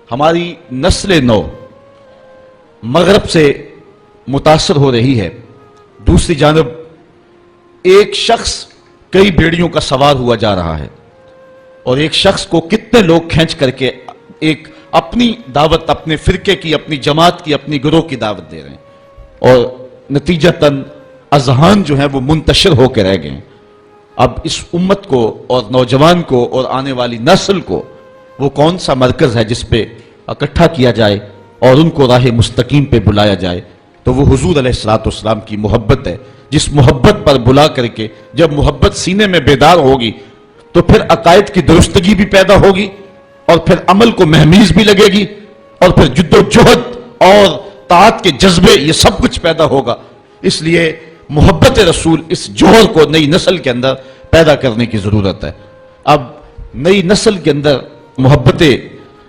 ہماری نسل نو مغرب سے متاثر ہو رہی ہے، دوسری جانب ایک شخص کئی بیڑیوں کا سوار ہوا جا رہا ہے، اور ایک شخص کو کتنے لوگ کھینچ کر کے ایک اپنی دعوت، اپنے فرقے کی، اپنی جماعت کی، اپنی گروہ کی دعوت دے رہے ہیں، اور نتیجتاً اذہان جو ہیں وہ منتشر ہو کے رہ گئے ہیں۔ اب اس امت کو اور نوجوان کو اور آنے والی نسل کو وہ کون سا مرکز ہے جس پہ اکٹھا کیا جائے اور ان کو راہ مستقیم پہ بلایا جائے؟ تو وہ حضور علیہ السلام کی محبت ہے، جس محبت پر بلا کر کے جب محبت سینے میں بیدار ہوگی تو پھر عقائد کی درستگی بھی پیدا ہوگی، اور پھر عمل کو مہمیز بھی لگے گی، اور پھر جد و جہد اور طاعت کے جذبے، یہ سب کچھ پیدا ہوگا۔ اس لیے محبت رسول، اس جوہر کو نئی نسل کے اندر پیدا کرنے کی ضرورت ہے۔ اب نئی نسل کے اندر محبت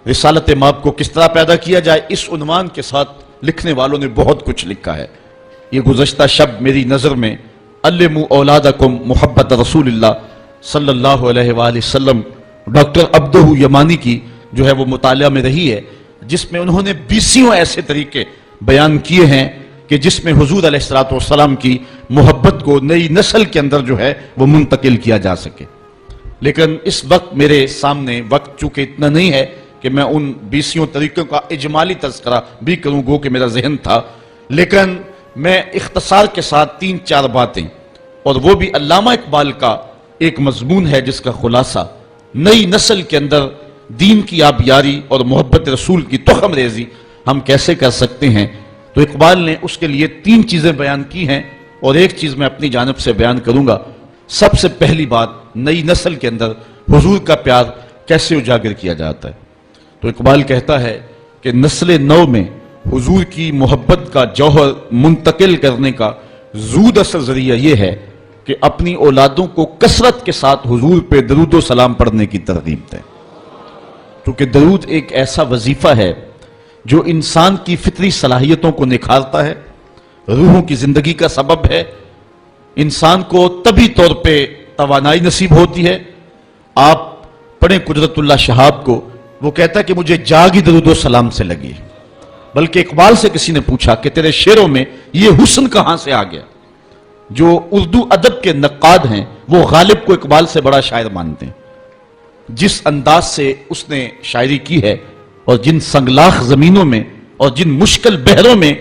رسالت مآب کو کس طرح پیدا کیا جائے، اس عنوان کے ساتھ لکھنے والوں نے بہت کچھ لکھا ہے۔ یہ گزشتہ شب میری نظر میں علموا اولادکم محبت رسول اللہ صلی اللہ علیہ وآلہ وسلم ڈاکٹر عبدہ یمانی کی جو ہے وہ مطالعہ میں رہی ہے، جس میں انہوں نے 20 ایسے طریقے بیان کیے ہیں کہ جس میں حضور علیہ السلام کی محبت کو نئی نسل کے اندر جو ہے وہ منتقل کیا جا سکے۔ لیکن اس وقت میرے سامنے وقت چونکہ اتنا نہیں ہے کہ میں ان 20 طریقوں کا اجمالی تذکرہ بھی کروں، گو کہ میرا ذہن تھا، لیکن میں اختصار کے ساتھ 3-4 باتیں، اور وہ بھی علامہ اقبال کا ایک مضمون ہے جس کا خلاصہ نئی نسل کے اندر دین کی آبیاری اور محبت رسول کی تخم ریزی ہم کیسے کر سکتے ہیں۔ تو اقبال نے اس کے لیے 3 چیزیں بیان کی ہیں، اور ایک چیز میں اپنی جانب سے بیان کروں گا۔ سب سے پہلی بات، نئی نسل کے اندر حضور کا پیار کیسے اجاگر کیا جاتا ہے۔ تو اقبال کہتا ہے کہ نسل نو میں حضور کی محبت کا جوہر منتقل کرنے کا زود اثر ذریعہ یہ ہے کہ اپنی اولادوں کو کثرت کے ساتھ حضور پہ درود و سلام پڑھنے کی ترغیب دیں، کیونکہ درود ایک ایسا وظیفہ ہے جو انسان کی فطری صلاحیتوں کو نکھارتا ہے، روحوں کی زندگی کا سبب ہے، انسان کو طبی طور پہ توانائی نصیب ہوتی ہے۔ آپ پڑھیں قدرت اللہ شہاب کو، وہ کہتا ہے کہ مجھے جاگ ہی درود و سلام سے لگی، بلکہ اقبال سے کسی نے پوچھا کہ تیرے شعروں میں یہ حسن کہاں سے آ گیا؟ جو اردو ادب کے نقاد ہیں وہ غالب کو اقبال سے بڑا شاعر مانتے ہیں، جس انداز سے اس نے شاعری کی ہے اور جن سنگلاخ زمینوں میں اور جن مشکل بحروں میں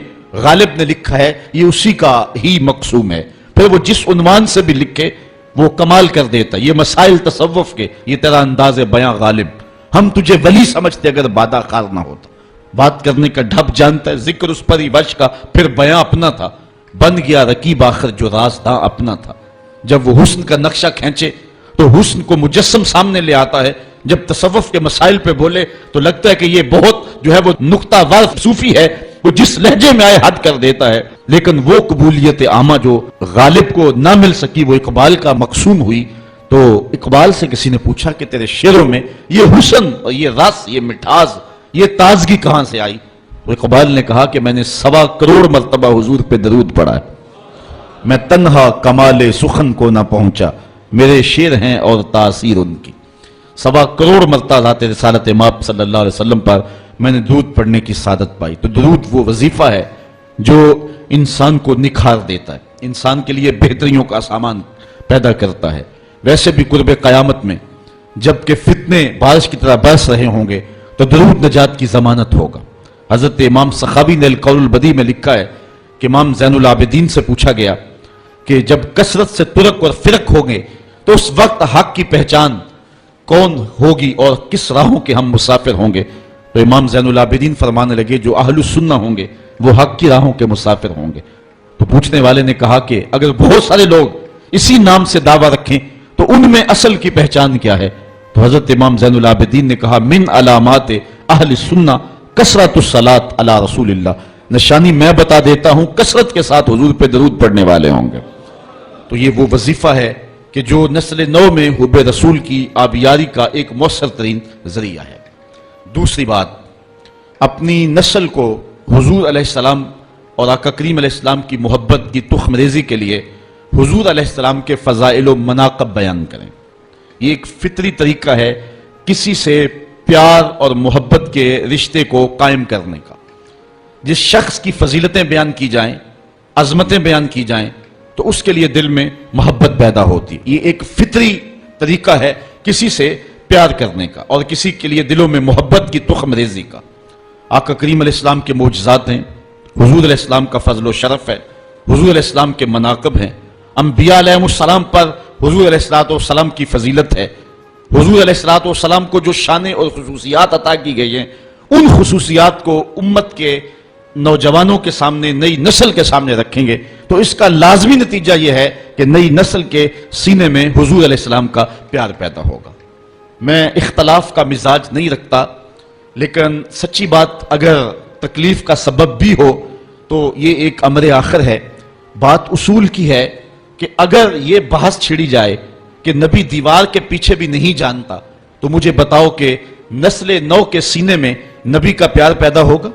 غالب نے لکھا ہے، یہ اسی کا ہی مقصوم ہے۔ پھر وہ جس عنوان سے بھی لکھے وہ کمال کر دیتا ہے۔ یہ مسائل تصوف کے، یہ تیرا انداز بیاں غالب، ہم تجھے ولی سمجھتے اگر بادہ خار نہ ہوتا۔ بات کرنے کا ڈھب جانتا ہے، ذکر اس پر ہی بش کا، پھر بیاں اپنا تھا، بن گیا رقیب آخر جو رازداں اپنا تھا۔ جب وہ حسن کا نقشہ کھینچے تو حسن کو مجسم سامنے لے آتا ہے، جب تصوف کے مسائل پہ بولے تو لگتا ہے کہ یہ بہت جو ہے وہ نقطہ وار صوفی ہے، وہ جس لہجے میں آئے حد کر دیتا ہے۔ لیکن وہ قبولیت عامہ جو غالب کو نہ مل سکی وہ اقبال کا مقسوم ہوئی۔ تو اقبال سے کسی نے پوچھا کہ تیرے شعروں میں یہ حسن اور یہ رس، یہ مٹھاس، یہ تازگی کہاں سے آئی؟ تو اقبال نے کہا کہ میں نے 1.25 کروڑ مرتبہ حضور پہ درود پڑھا ہے، میں تنہا کمال سخن کو نہ پہنچا، میرے شعر ہیں اور تاثیر ان کی۔ 1.25 کروڑ مرتبہ ذات رسالت مآب صلی اللہ علیہ وسلم پر میں نے درود پڑھنے کی سعادت پائی۔ تو درود وہ وظیفہ ہے جو انسان کو نکھار دیتا ہے، انسان کے لیے بہتریوں کا سامان پیدا کرتا ہے۔ ویسے بھی قرب قیامت میں جب کہ فتنے بارش کی طرح برس رہے ہوں گے تو درود نجات کی ضمانت ہوگا۔ حضرت امام سخاوی نے القول البدیع میں لکھا ہے کہ امام زین العابدین سے پوچھا گیا کہ جب کثرت سے ترک اور فرق ہوں گے تو اس وقت حق کی پہچان کون ہوگی اور کس راہوں کے ہم مسافر ہوں گے؟ تو امام زین العابدین فرمانے لگے جو اہل السنہ ہوں گے وہ حق کی راہوں کے مسافر ہوں گے۔ تو پوچھنے والے نے کہا کہ اگر بہت سارے لوگ اسی نام سے دعویٰ رکھیں تو ان میں اصل کی پہچان کیا ہے؟ تو حضرت امام زین العابدین نے کہا من علامات اہل السنہ کثرت الصلاۃ علی رسول اللہ، نشانی میں بتا دیتا ہوں، کثرت کے ساتھ حضور پہ درود پڑھنے والے ہوں گے۔ تو یہ وہ وظیفہ ہے کہ جو نسل نو میں حب رسول کی آبیاری کا ایک مؤثر ترین ذریعہ ہے۔ دوسری بات، اپنی نسل کو حضور علیہ السلام اور آقا کریم علیہ السلام کی محبت کی تخم ریزی کے لیے حضور علیہ السلام کے فضائل و مناقب بیان کریں۔ یہ ایک فطری طریقہ ہے، کسی سے پیار اور محبت کے رشتے کو قائم کرنے کا۔ جس شخص کی فضیلتیں بیان کی جائیں، عظمتیں بیان کی جائیں، تو اس کے لیے دل میں محبت پیدا ہوتی ہے۔ یہ ایک فطری طریقہ ہے کسی سے پیار کرنے کا اور کسی کے لیے دلوں میں محبت کی تخم ریزی کا۔ آقا کریم علیہ السلام کے معجزات ہیں، حضور علیہ السلام کا فضل و شرف ہے، حضور علیہ السلام کے مناقب ہیں، انبیاء علیہ السلام پر حضور علیہ السلام کی فضیلت ہے۔ حضور علیہ السلام کو جو شانیں اور خصوصیات عطا کی گئی ہیں، ان خصوصیات کو امت کے نوجوانوں کے سامنے، نئی نسل کے سامنے رکھیں گے تو اس کا لازمی نتیجہ یہ ہے کہ نئی نسل کے سینے میں حضور علیہ السلام کا پیار پیدا ہوگا۔ میں اختلاف کا مزاج نہیں رکھتا، لیکن سچی بات اگر تکلیف کا سبب بھی ہو تو یہ ایک امر آخر ہے۔ بات اصول کی ہے کہ اگر یہ بحث چھڑی جائے کہ نبی دیوار کے پیچھے بھی نہیں جانتا تو مجھے بتاؤ کہ نسل نو کے سینے میں نبی کا پیار پیدا ہوگا؟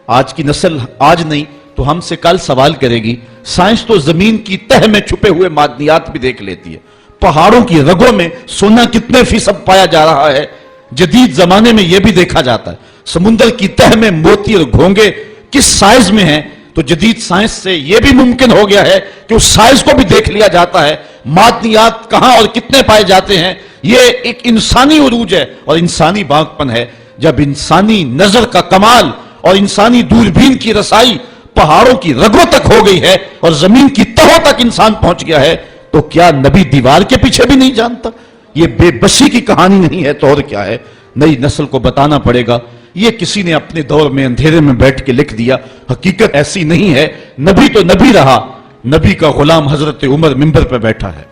آج کی نسل آج نہیں تو ہم سے کل سوال کرے گی۔ سائنس تو زمین کی تہ میں چھپے ہوئے معدنیات بھی دیکھ لیتی ہے۔ پہاڑوں کی رگوں میں سونا کتنے فیصد پایا جا رہا ہے، جدید زمانے میں یہ بھی دیکھا جاتا ہے۔ سمندر کی تہ میں موتی اور گھونگے کس سائز میں ہیں، تو جدید سائنس سے یہ بھی ممکن ہو گیا ہے کہ اس سائز کو بھی دیکھ لیا جاتا ہے۔ معدنیات کہاں اور کتنے پائے جاتے ہیں، یہ ایک انسانی عروج ہے اور انسانی باغپن ہے۔ جب انسانی نظر کا کمال اور انسانی دوربین کی رسائی پہاڑوں کی رگوں تک ہو گئی ہے اور زمین کی تہوں تک انسان پہنچ گیا ہے، تو کیا نبی دیوار کے پیچھے بھی نہیں جانتا؟ یہ بے بسی کی کہانی نہیں ہے تو اور کیا ہے؟ نئی نسل کو بتانا پڑے گا۔ یہ کسی نے اپنے دور میں اندھیرے میں بیٹھ کے لکھ دیا، حقیقت ایسی نہیں ہے۔ نبی تو نبی رہا، نبی کا غلام حضرت عمر منبر پہ بیٹھا ہے،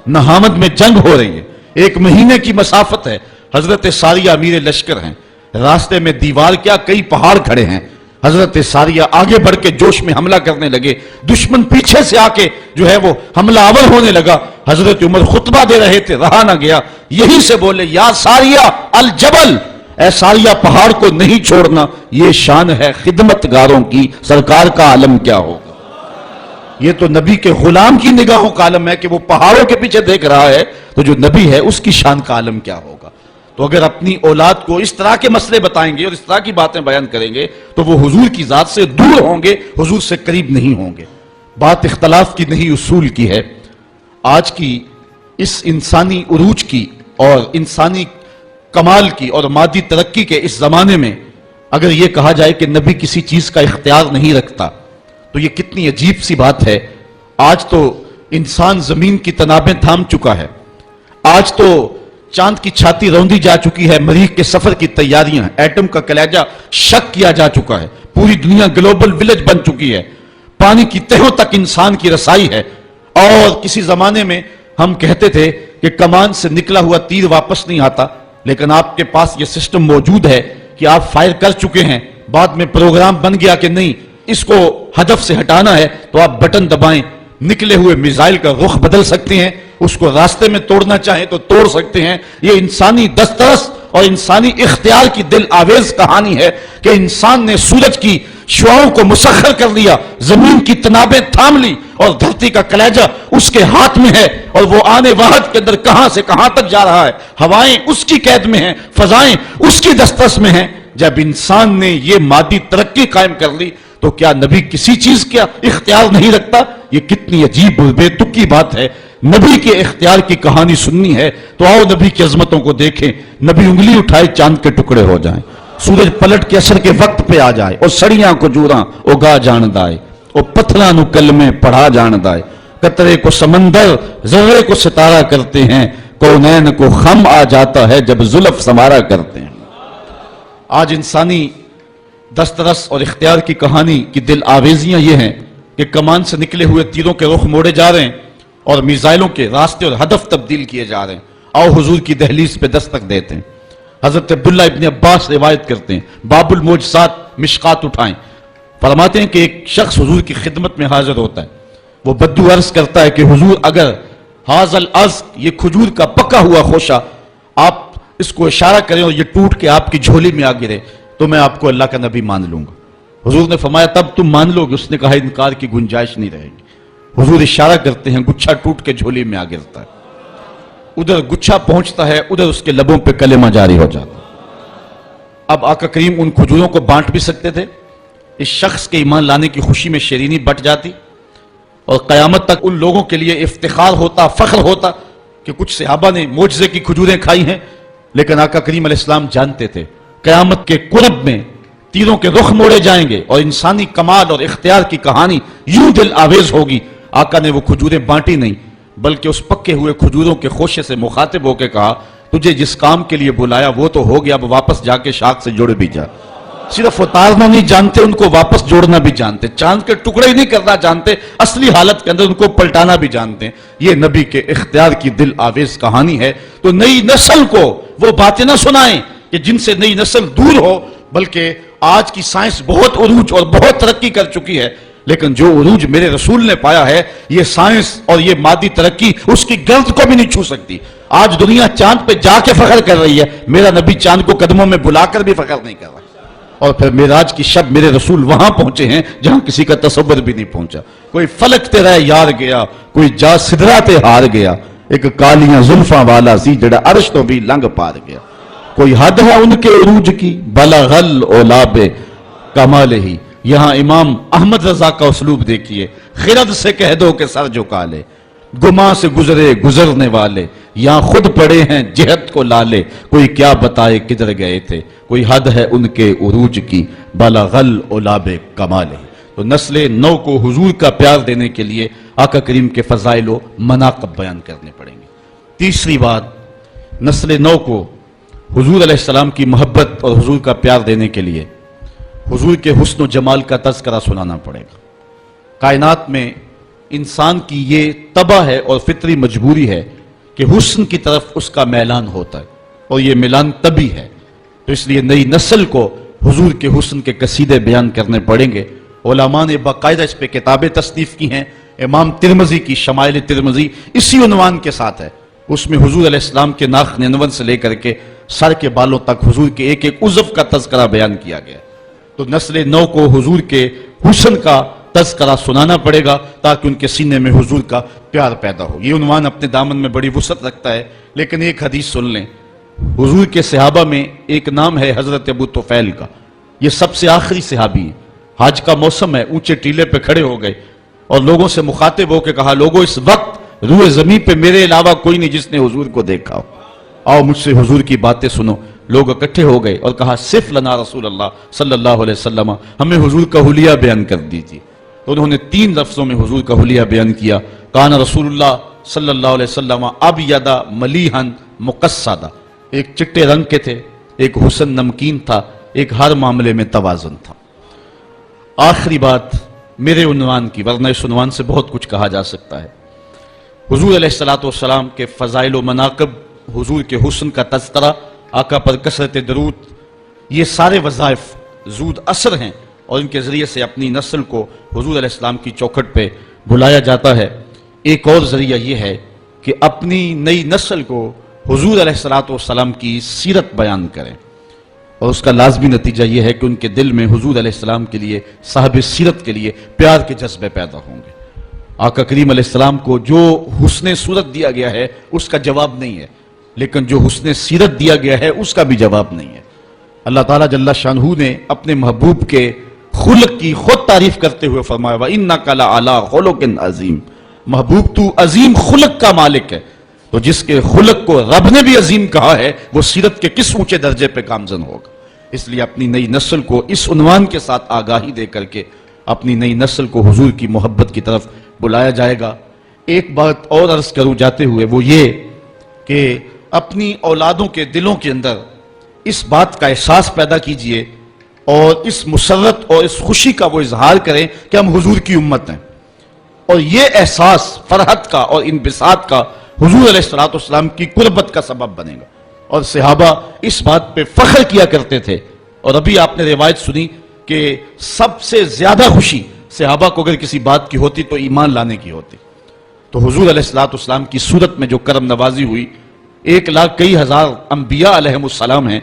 نہامد میں جنگ ہو رہی ہے، 1 مہینے کی مسافت ہے، حضرت ساریہ امیر لشکر ہیں، راستے میں دیوار کیا کئی پہاڑ کھڑے ہیں۔ حضرت ساریہ آگے بڑھ کے جوش میں حملہ کرنے لگے، دشمن پیچھے سے آ کے جو ہے وہ حملہ آور ہونے لگا۔ حضرت عمر خطبہ دے رہے تھے، رہا نہ گیا، یہی سے بولے یا ساریہ الجبل، اے ساریہ پہاڑ کو نہیں چھوڑنا، یہ شان ہے خدمتگاروں کی، سرکار کا عالم کیا ہوگا۔ یہ تو نبی کے غلام کی نگاہوں کا عالم ہے کہ وہ پہاڑوں کے پیچھے دیکھ رہا ہے، تو جو نبی ہے اس کی شان کا عالم کیا ہوگا۔ تو اگر اپنی اولاد کو اس طرح کے مسئلے بتائیں گے اور اس طرح کی باتیں بیان کریں گے تو وہ حضور کی ذات سے دور ہوں گے، حضور سے قریب نہیں ہوں گے۔ بات اختلاف کی نہیں، اصول کی ہے۔ آج کی اس انسانی عروج کی اور انسانی کمال کی اور مادی ترقی کے اس زمانے میں اگر یہ کہا جائے کہ نبی کسی چیز کا اختیار نہیں رکھتا تو یہ کتنی عجیب سی بات ہے۔ آج تو انسان زمین کی تنابیں تھام چکا ہے، آج تو چاند کی چھاتی روندی جا چکی ہے، مریخ کے سفر کی تیاریاں، ایٹم کا کلیجہ شک کیا جا چکا ہے، پوری دنیا گلوبل ولیج بن چکی ہے، پانی کی تہوں تک انسان کی رسائی ہے۔ اور کسی زمانے میں ہم کہتے تھے کہ کمان سے نکلا ہوا تیر واپس نہیں آتا، لیکن آپ کے پاس یہ سسٹم موجود ہے کہ آپ فائر کر چکے ہیں، بعد میں پروگرام بن گیا کہ نہیں اس کو ہدف سے ہٹانا ہے تو آپ بٹن دبائیں، نکلے ہوئے میزائل کا رخ بدل سکتے ہیں، اس کو راستے میں توڑنا چاہیں تو توڑ سکتے ہیں۔ یہ انسانی دسترس اور انسانی اختیار کی دل آویز کہانی ہے کہ انسان نے سورج کی شعاؤں کو مسخر کر لیا، زمین کی تنابیں تھام لی اور دھرتی کا کلیجہ اس کے ہاتھ میں ہے، اور وہ آنے واحد کے اندر کہاں سے کہاں تک جا رہا ہے، ہوائیں اس کی قید میں ہیں، فضائیں اس کی دسترس میں ہیں۔ جب انسان نے یہ مادی ترقی قائم کر لی تو کیا نبی کسی چیز کا اختیار نہیں رکھتا؟ یہ کتنی عجیب اور بے تکی بات ہے۔ نبی کے اختیار کی کہانی سننی ہے تو آؤ نبی کی عظمتوں کو دیکھیں۔ نبی انگلی اٹھائے چاند کے ٹکڑے ہو جائیں، سورج پلٹ کے اثر کے وقت پہ آ جائے، اور سڑیاں کو جوراں اگا جان دائے، اور پتھراں نو کلمے پڑھا جان دائے، قطرے کو سمندر ذرے کو ستارہ کرتے ہیں، کونین کو خم آ جاتا ہے جب زلف سمارا کرتے ہیں۔ آج انسانی دسترس اور اختیار کی کہانی کی دل آویزیاں یہ ہیں کہ کمان سے نکلے ہوئے تیروں کے رخ موڑے جا رہے ہیں اور میزائلوں کے راستے اور ہدف تبدیل کیے جا رہے ہیں۔ آؤ حضور کی دہلیز پہ دستک دیتے ہیں۔ حضرت عبداللہ ابن عباس روایت کرتے ہیں، باب المعجزات مشکات اٹھائیں، فرماتے ہیں کہ ایک شخص حضور کی خدمت میں حاضر ہوتا ہے، وہ بدو عرض کرتا ہے کہ حضور اگر حاضل از یہ کھجور کا پکا ہوا خوشہ آپ اس کو اشارہ کریں اور یہ ٹوٹ کے آپ کی جھولی میں آ گرے تو میں آپ کو اللہ کا نبی مان لوں گا۔ حضور نے فرمایا تب تم مان لو گے؟ اس نے کہا انکار کی گنجائش نہیں رہے گی۔ حضور اشارہ کرتے ہیں، گچھا ٹوٹ کے جھولی میں آ گرتا ہے، ادھر گچھا پہنچتا ہے، ادھر اس کے لبوں پہ کلمہ جاری ہو جاتا ہے۔ اب آقا کریم ان کھجوروں کو بانٹ بھی سکتے تھے، اس شخص کے ایمان لانے کی خوشی میں شیرینی بٹ جاتی اور قیامت تک ان لوگوں کے لیے افتخار ہوتا، فخر ہوتا کہ کچھ صحابہ نے معجزے کی کھجوریں کھائی ہیں۔ لیکن آقا کریم علیہ السلام جانتے تھے قیامت کے قرب میں تیروں کے رخ موڑے جائیں گے اور انسانی کمال اور اختیار کی کہانی یوں دل آویز ہوگی۔ آقا نے وہ کھجوریں بانٹی نہیں، بلکہ اس پکے ہوئے کھجوروں کے خوشے سے مخاطب ہو کے کہا، تجھے جس کام کے لیے بلایا وہ تو ہو گیا، اب واپس جا کے شاخ سے جڑ بھی جا۔ صرف اتارنا نہیں جانتے، ان کو واپس جوڑنا بھی جانتے، چاند کے ٹکڑے ہی نہیں کرنا جانتے، اصلی حالت کے اندر ان کو پلٹانا بھی جانتے ہیں۔ یہ نبی کے اختیار کی دل آویز کہانی ہے۔ تو نئی نسل کو وہ باتیں نہ سنائیں کہ جن سے نئی نسل دور ہو، بلکہ آج کی سائنس بہت عروج اور بہت ترقی کر چکی ہے، لیکن جو عروج میرے رسول نے پایا ہے، یہ سائنس اور یہ مادی ترقی اس کی گرد کو بھی نہیں چھو سکتی۔ آج دنیا چاند پہ جا کے فخر کر رہی ہے، میرا نبی چاند کو قدموں میں بلا کر بھی فخر نہیں کر رہا۔ اور پھر معراج کی شب میرے رسول وہاں پہنچے ہیں جہاں کسی کا تصور بھی نہیں پہنچا۔ کوئی فلک تے رہ یار گیا، کوئی جا سدرا تے ہار گیا، ایک کالیاں زلفاں والا سی جڑا عرش تو بھی لنگ پار گیا۔ کوئی حد ہے ان کے عروج کی، بلغل اولاب کمال ہی۔ یہاں امام احمد رضا کا اسلوب دیکھیے، خرد سے کہہ دو کہ سر جھکا لے، گماں سے گزرے گزرنے والے، یہاں خود پڑے ہیں جہت کو لالے، کوئی کیا بتائے کدھر گئے تھے، کوئی حد ہے ان کے عروج کی، بلغل اولاب کمال ہی۔ تو نسل نو کو حضور کا پیار دینے کے لیے آقا کریم کے فضائل و مناقب بیان کرنے پڑیں گے۔ تیسری بات، نسل نو کو حضور علیہ السلام کی محبت اور حضور کا پیار دینے کے لیے حضور کے حسن و جمال کا تذکرہ سنانا پڑے گا۔ کائنات میں انسان کی یہ طبع ہے اور فطری مجبوری ہے کہ حسن کی طرف اس کا میلان ہوتا ہے، اور یہ میلان طبعی ہے۔ تو اس لیے نئی نسل کو حضور کے حسن کے قصیدے بیان کرنے پڑیں گے۔ علماء نے باقاعدہ اس پہ کتابیں تصنیف کی ہیں۔ امام ترمذی کی شمائل ترمذی اسی عنوان کے ساتھ ہے، اس میں حضور علیہ السلام کے ناخ ننون سے لے کر کے سر کے بالوں تک حضور کے ایک ایک عضو کا تذکرہ بیان کیا گیا۔ تو نسل نو کو حضور کے حسن کا تذکرہ سنانا پڑے گا تاکہ ان کے سینے میں حضور کا پیار پیدا ہو۔ یہ عنوان اپنے دامن میں بڑی وسعت رکھتا ہے، لیکن ایک حدیث سن لیں۔ حضور کے صحابہ میں ایک نام ہے حضرت ابو طفیل کا، یہ سب سے آخری صحابی ہیں۔ حج کا موسم ہے، اونچے ٹیلے پہ کھڑے ہو گئے اور لوگوں سے مخاطب ہو کے کہا، لوگوں اس وقت روئے زمین پہ میرے علاوہ کوئی نہیں جس نے حضور کو دیکھا ہو، آؤ مجھ سے حضور کی باتیں سنو۔ لوگ اکٹھے ہو گئے اور کہا، صف لنا رسول اللہ صلی اللہ علیہ وسلم، ہمیں حضور کا حلیہ بیان کر دیجیے۔ تو انہوں نے 3 لفظوں میں حضور کا حلیہ بیان کیا، کان رسول اللہ صلی اللہ علیہ وسلم ابیض ملیحا مقصدا، ایک چٹے رنگ کے تھے، ایک حسن نمکین تھا، ایک ہر معاملے میں توازن تھا۔ آخری بات میرے عنوان کی، ورنہ اس عنوان سے بہت کچھ کہا جا سکتا ہے۔ حضور علیہ السلام کے فضائل و مناقب، حضور کے حسن کا تذکرہ، آقا پر کثرت درود، یہ سارے وظائف زود اثر ہیں اور ان کے ذریعے سے اپنی نسل کو حضور علیہ السلام کی چوکھٹ پہ بلایا جاتا ہے۔ ایک اور ذریعہ یہ ہے کہ اپنی نئی نسل کو حضور علیہ السلام کی سیرت بیان کریں، اور اس کا لازمی نتیجہ یہ ہے کہ ان کے دل میں حضور علیہ السلام کے لیے، صاحب سیرت کے لیے پیار کے جذبے پیدا ہوں گے۔ آقا کریم علیہ السلام کو جو حسن صورت دیا گیا ہے اس کا جواب نہیں ہے، لیکن جو حسن سیرت دیا گیا ہے اس کا بھی جواب نہیں ہے۔ اللہ تعالیٰ جل شانہ نے اپنے محبوب کے خلق کی خود تعریف کرتے ہوئے فرمایا، وَإِنَّكَ لَعَلَىٰ خُلُقٍ عَظِيمٍ، محبوب تو عظیم خلق کا مالک ہے۔ تو جس کے خلق کو رب نے بھی عظیم کہا ہے، وہ سیرت کے کس اونچے درجے پہ گامزن ہوگا۔ اس لیے اپنی نئی نسل کو اس عنوان کے ساتھ آگاہی دے کر کے اپنی نئی نسل کو حضور کی محبت کی طرف بلایا جائے گا۔ ایک بات اور عرض کروں جاتے ہوئے، وہ یہ کہ اپنی اولادوں کے دلوں کے اندر اس بات کا احساس پیدا کیجئے اور اس مسرت اور اس خوشی کا وہ اظہار کریں کہ ہم حضور کی امت ہیں، اور یہ احساس فرحت کا اور انبساط کا حضور علیہ السلام کی قربت کا سبب بنے گا۔ اور صحابہ اس بات پہ فخر کیا کرتے تھے، اور ابھی آپ نے روایت سنی کہ سب سے زیادہ خوشی صحابہ کو اگر کسی بات کی ہوتی تو ایمان لانے کی ہوتی۔ تو حضور علیہ السلام کی صورت میں جو کرم نوازی ہوئی، 1,00,000 انبیاء علیہم السلام ہیں،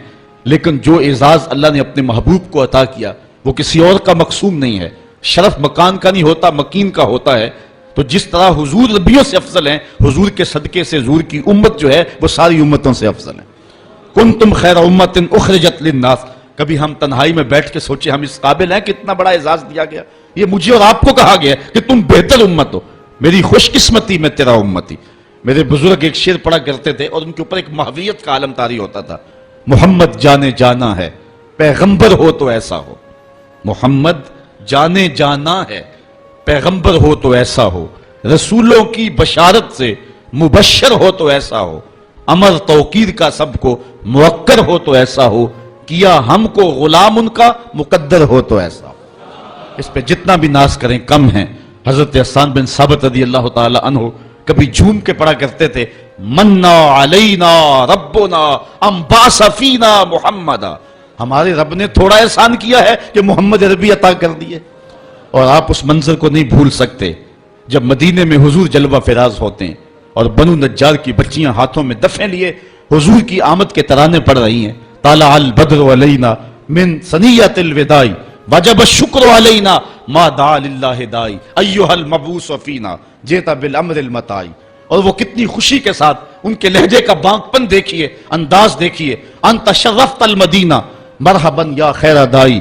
لیکن جو اعزاز اللہ نے اپنے محبوب کو عطا کیا وہ کسی اور کا مقسوم نہیں ہے، شرف مکان کا نہیں ہوتا، مکین کا ہوتا ہے۔ تو جس طرح حضور نبیوں سے افضل ہیں، حضور کے صدقے سے حضور کی امت جو ہے وہ ساری امتوں سے افضل ہے۔ کنتم خیر امت اخرجت للناس، کبھی ہم تنہائی میں بیٹھ کے سوچے ہم اس قابل ہیں کہ اتنا بڑا اعزاز دیا گیا؟ یہ مجھے اور آپ کو کہا گیا کہ تم بہتر امت ہو، میری خوش قسمتی میں تیرا امتی۔ میرے بزرگ ایک شعر پڑھا کرتے تھے اور ان کے اوپر ایک محویت کا عالم طاری ہوتا تھا، محمد جانے جانا ہے پیغمبر ہو تو ایسا ہو۔ محمد جانے جانا ہے پیغمبر ہو تو ایسا ہو، رسولوں کی بشارت سے مبشر ہو تو ایسا ہو، امر توقیر کا سب کو موقر ہو تو ایسا ہو، کیا ہم کو غلام ان کا مقدر ہو تو ایسا ہو۔ اس پہ جتنا بھی ناز کریں کم ہیں۔ حضرت حسان بن ثابت رضی اللہ تعالی عنہ کبھی جھوم کے پڑھا کرتے تھے، منا علینا ربنا ام باس فینا محمدا، ہمارے رب نے تھوڑا احسان کیا ہے کہ محمد عربی عطا کر دیے۔ اور آپ اس منظر کو نہیں بھول سکتے جب مدینے میں حضور جلوہ فراز ہوتے ہیں اور بنو نجار کی بچیاں ہاتھوں میں دفیں لیے حضور کی آمد کے ترانے پڑھ رہی ہیں، طالع البدر علینا من ثنیۃ الوداع وجب الشکر علینا ما دعا للہ داعی ایھا المبعوث فینا جئت بالامر المطاع، اور وہ کتنی خوشی کے ساتھ ان کے لہجے کا بانکپن دیکھیے، انداز دیکھیے، انت شرفت المدینہ مرحبا یا خیر داعی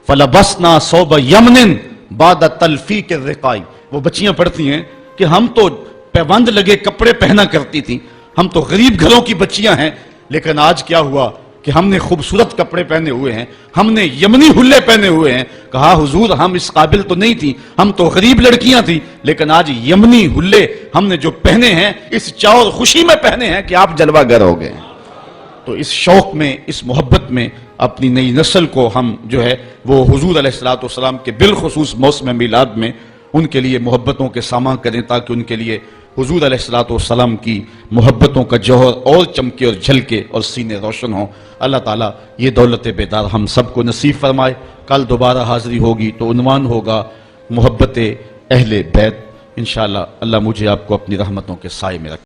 فلبسنا ثوب یمن بعد تلفیق الرقاع۔ وہ بچیاں پڑھتی ہیں کہ ہم تو پیوند لگے کپڑے پہنا کرتی تھیں، ہم تو غریب گھروں کی بچیاں ہیں، لیکن آج کیا ہوا کہ ہم نے خوبصورت کپڑے پہنے ہوئے ہیں، ہم نے یمنی حلے پہنے ہوئے ہیں۔ کہا حضور ہم اس قابل تو نہیں تھی، ہم تو غریب لڑکیاں تھیں، لیکن آج یمنی حلے ہم نے جو پہنے ہیں اس چاؤ خوشی میں پہنے ہیں کہ آپ جلوہ گر ہو گئے ہیں۔ تو اس شوق میں، اس محبت میں اپنی نئی نسل کو ہم جو ہے وہ حضور علیہ الصلوۃ والسلام کے بالخصوص موسم میلاد میں ان کے لیے محبتوں کے سامان کریں، تاکہ ان کے لیے حضور علیہ الصلوۃ والسلام کی محبتوں کا جوہر اور چمکے اور جھلکے اور سینے روشن ہوں۔ اللہ تعالیٰ یہ دولت بیدار ہم سب کو نصیب فرمائے۔ کل دوبارہ حاضری ہوگی تو عنوان ہوگا محبت اہل بیت۔ انشاءاللہ اللہ مجھے آپ کو اپنی رحمتوں کے سائے میں رکھے۔